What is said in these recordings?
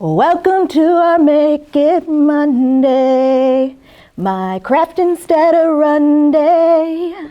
Welcome to our Make It Monday, my craft instead of run day.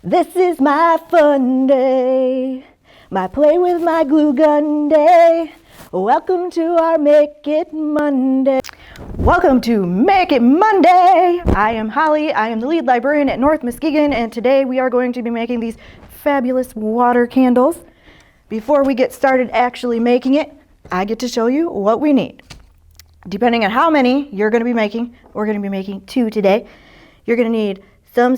This is my fun day, my play with my glue gun day. Welcome to our Make It Monday. Welcome to Make It Monday. I am Holly. I am the lead librarian at North Muskegon, and today we are going to be making these fabulous water candles. Before we get started actually making it, I get to show you what we need. Depending on how many you're going to be making, we're going to be making 2 today. You're going to need some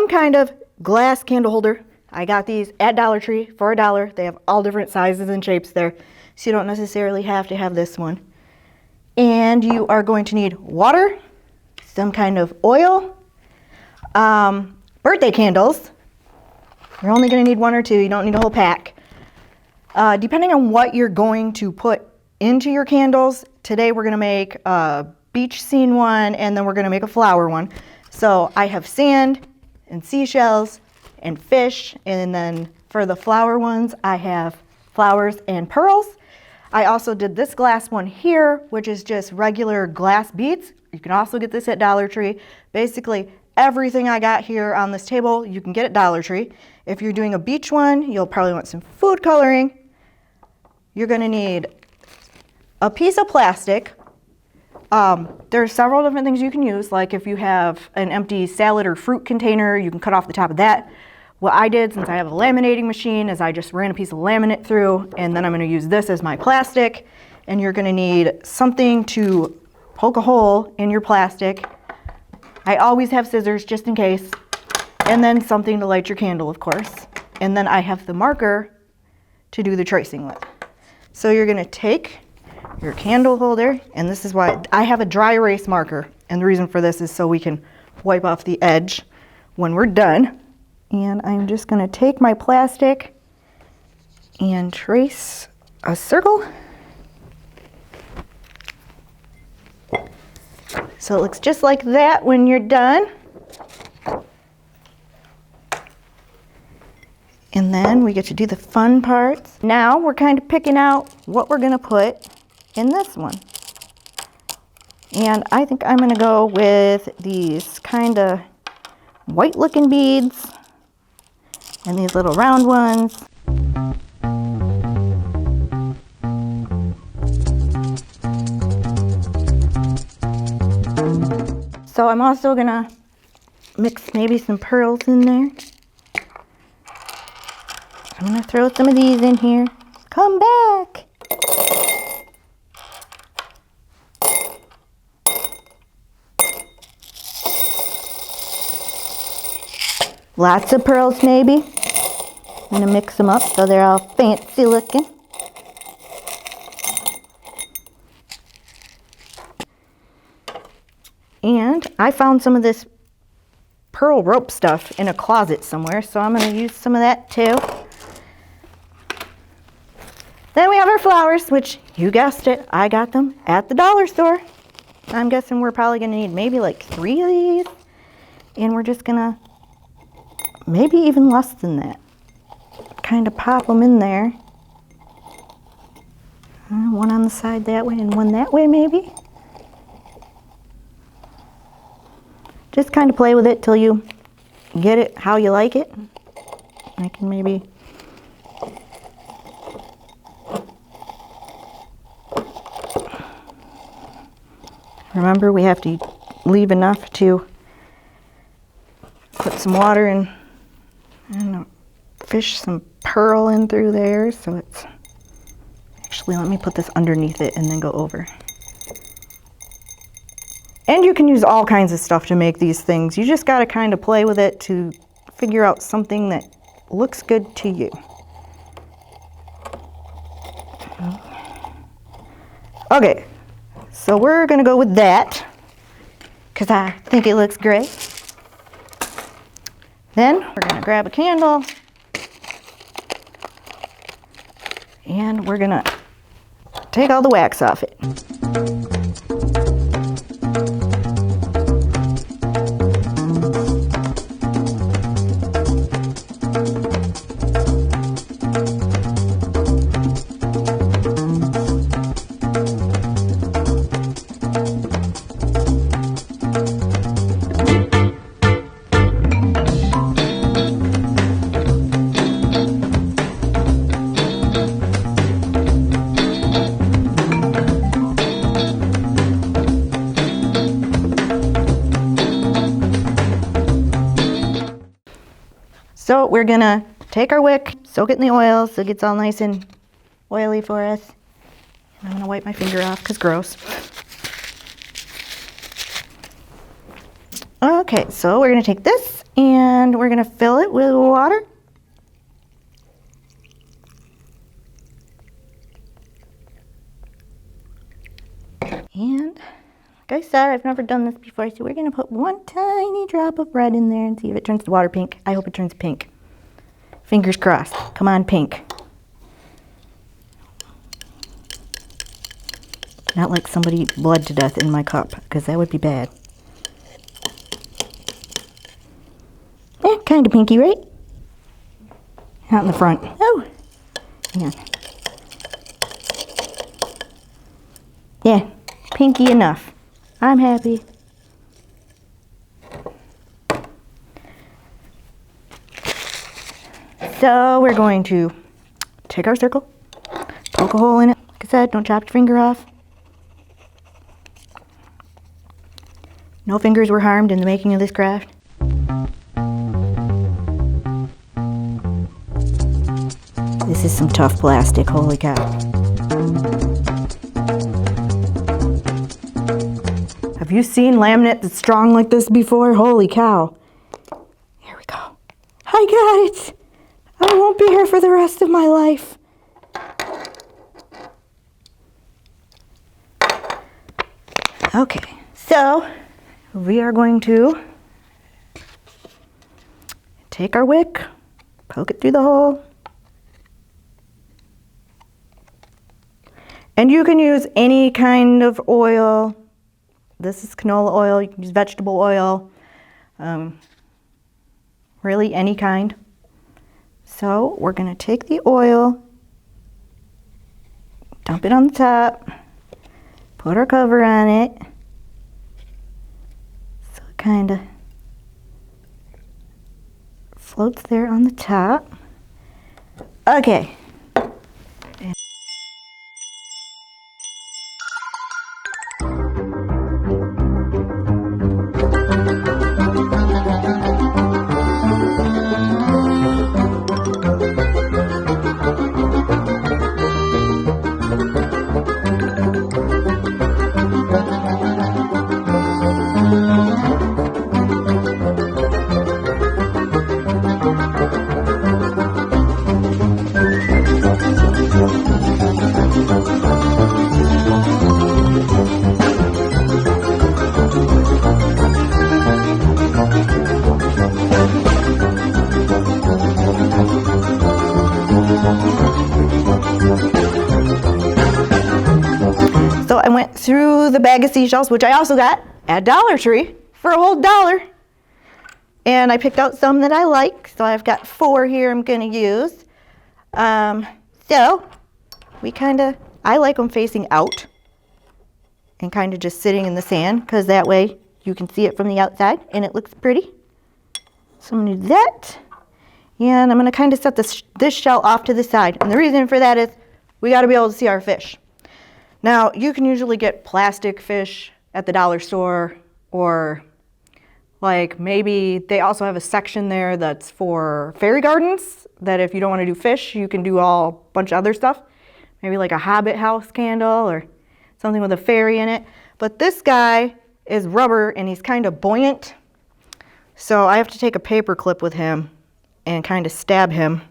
kind of glass candle holder. I got these at Dollar Tree for $1. They have all different sizes and shapes there, so you don't necessarily have to have this one. And you are going to need water, some kind of oil, birthday candles. You're only going to need 1 or 2. You don't need a whole pack. Depending on what you're going to put into your candles, today we're going to make a beach scene one, and then we're going to make a flower one. So I have sand and seashells and fish, and then for the flower ones I have flowers and pearls. I also did this glass one here, which is just regular glass beads. You can also get this at Dollar Tree. Basically everything I got here on this table you can get at Dollar Tree. If you're doing a beach one, you'll probably want some food coloring. You're going to need a piece of plastic. There's several different things you can use, like if you have an empty salad or fruit container, you can cut off the top of that. What I did, since I have a laminating machine, is I just ran a piece of laminate through, and then I'm going to use this as my plastic. And you're going to need something to poke a hole in your plastic. I always have scissors just in case. And then something to light your candle, of course. And then I have the marker to do the tracing with. So you're going to take your candle holder, and this is why I have a dry erase marker. And the reason for this is so we can wipe off the edge when we're done. And I'm just going to take my plastic and trace a circle. So it looks just like that when you're done. And then we get to do the fun parts. Now we're kind of picking out what we're going to put in this one. And I think I'm going to go with these kind of white looking beads and these little round ones. So I'm also going to mix maybe some pearls in there. I'm going to throw some of these in here. Come back! Lots of pearls maybe. I'm going to mix them up so they're all fancy looking. And I found some of this pearl rope stuff in a closet somewhere, so I'm going to use some of that too. Then we have our flowers, which you guessed it, I got them at the dollar store. I'm guessing we're probably going to need maybe like 3 of these. And we're just going to, maybe even less than that, kind of pop them in there. One on the side that way and one that way maybe. Just kind of play with it till you get it how you like it. I can maybe remember, we have to leave enough to put some water and, I don't know, fish some pearl in through there. So it's, actually let me put this underneath it and then go over. And you can use all kinds of stuff to make these things. You just got to kind of play with it to figure out something that looks good to you. Okay. So we're going to go with that because I think it looks great. Then we're going to grab a candle and we're going to take all the wax off it. So we're gonna take our wick, soak it in the oil so it gets all nice and oily for us. And I'm gonna wipe my finger off because gross. Okay, so we're gonna take this and we're gonna fill it with water. And like I said, I've never done this before, so we're gonna put one tiny drop of red in there and see if it turns the water pink. I hope it turns pink. Fingers crossed. Come on, pink. Not like somebody bled to death in my cup, because that would be bad. Yeah, kind of pinky, right? Not in the front. Oh, yeah. Yeah, pinky enough. I'm happy. So we're going to take our circle, poke a hole in it. Like I said, don't chop your finger off. No fingers were harmed in the making of this craft. This is some tough plastic, holy cow. Have you seen laminate that's strong like this before? Holy cow. Here we go. I got it. I won't be here for the rest of my life. Okay, so we are going to take our wick, poke it through the hole. And you can use any kind of oil. This is canola oil, you can use vegetable oil, really any kind. So we're gonna take the oil, dump it on the top, put our cover on it, so it kind of floats there on the top. Okay. So I went through the bag of seashells, which I also got at Dollar Tree for a whole $1. And I picked out some that I like. So I've got 4 here I'm gonna use. So I like them facing out and kind of just sitting in the sand, because that way you can see it from the outside and it looks pretty. So I'm gonna do that. And I'm gonna kind of set this shell off to the side. And the reason for that is we gotta be able to see our fish. Now, you can usually get plastic fish at the dollar store, or like maybe they also have a section there that's for fairy gardens, that if you don't want to do fish, you can do a bunch of other stuff. Maybe like a Hobbit house candle or something with a fairy in it. But this guy is rubber and he's kind of buoyant. So I have to take a paper clip with him and kind of stab him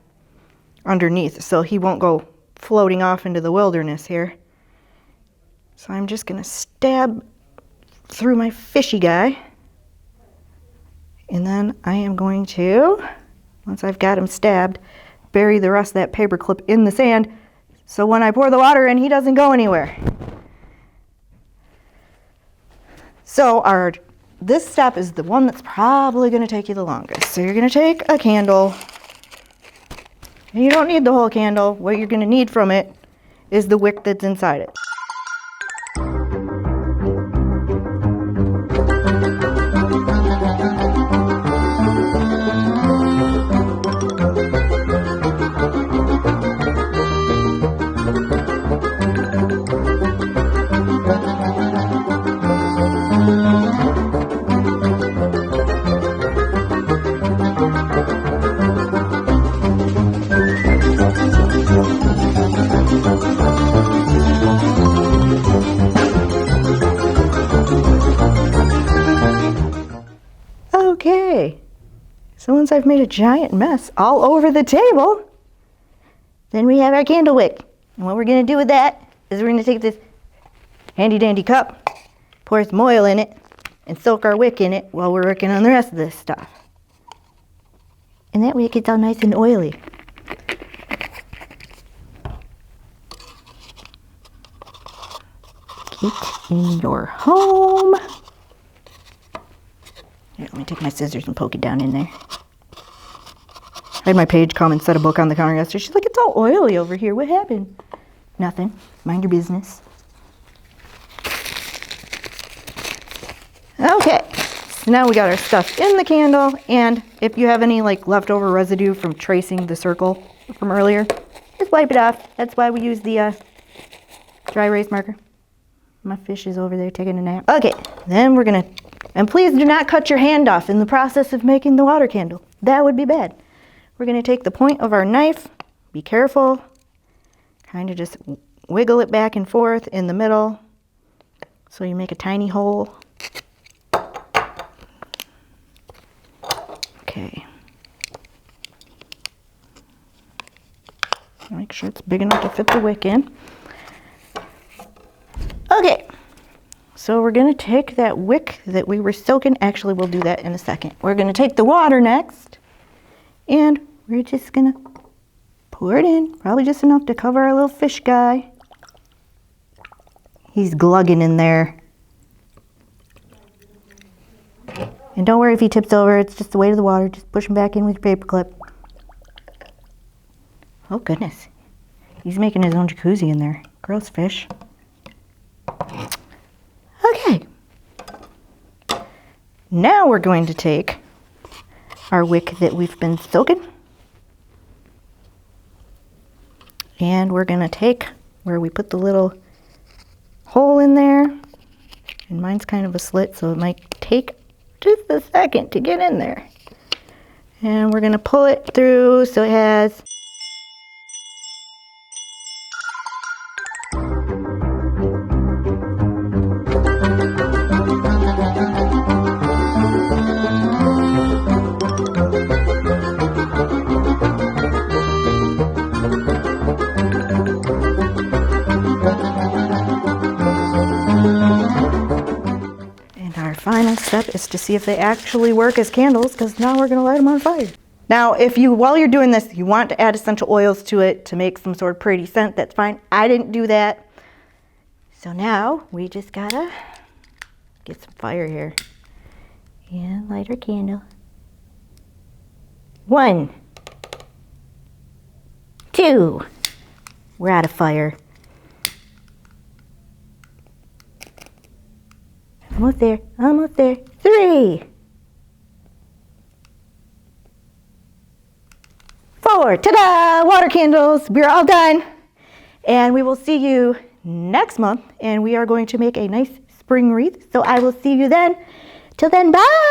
underneath so he won't go floating off into the wilderness here. So I'm just gonna stab through my fishy guy. And then I am going to, once I've got him stabbed, bury the rest of that paper clip in the sand so when I pour the water in, he doesn't go anywhere. So this step is the one that's probably gonna take you the longest. So you're gonna take a candle, and you don't need the whole candle. What you're gonna need from it is the wick that's inside it. So once I've made a giant mess all over the table, then we have our candle wick. And what we're gonna do with that is we're gonna take this handy dandy cup, pour some oil in it, and soak our wick in it while we're working on the rest of this stuff. And that way it gets all nice and oily. Get in your home. Here, let me take my scissors and poke it down in there. I had my page come and set a book on the counter yesterday. She's like, it's all oily over here. What happened? Nothing. Mind your business. Okay, so now we got our stuff in the candle, and if you have any like leftover residue from tracing the circle from earlier, just wipe it off. That's why we use the dry erase marker. My fish is over there taking a nap. Okay, then we're gonna, and please do not cut your hand off in the process of making the water candle. That would be bad. We're gonna take the point of our knife, be careful, kind of just wiggle it back and forth in the middle so you make a tiny hole. Okay. Make sure it's big enough to fit the wick in. Okay, so we're gonna take that wick that we were soaking. Actually, we'll do that in a second. We're gonna take the water next, and we're just gonna pour it in, probably just enough to cover our little fish guy. He's glugging in there. And don't worry if he tips over, it's just the weight of the water. Just push him back in with your paper clip. Oh goodness, he's making his own jacuzzi in there. Gross fish. Okay, now we're going to take our wick that we've been soaking, and we're going to take where we put the little hole in there, and mine's kind of a slit, so it might take just a second to get in there, and we're going to pull it through so it has final step is to see if they actually work as candles, because now we're going to light them on fire. Now, if you, while you're doing this, you want to add essential oils to it to make some sort of pretty scent, that's fine. I didn't do that. So now we just gotta get some fire here and light our candle. 1, 2, we're out of fire. Almost there, almost there. 3, 4, ta-da! Water candles, we're all done. And we will see you next month, and we are going to make a nice spring wreath. So I will see you then. Till then, bye!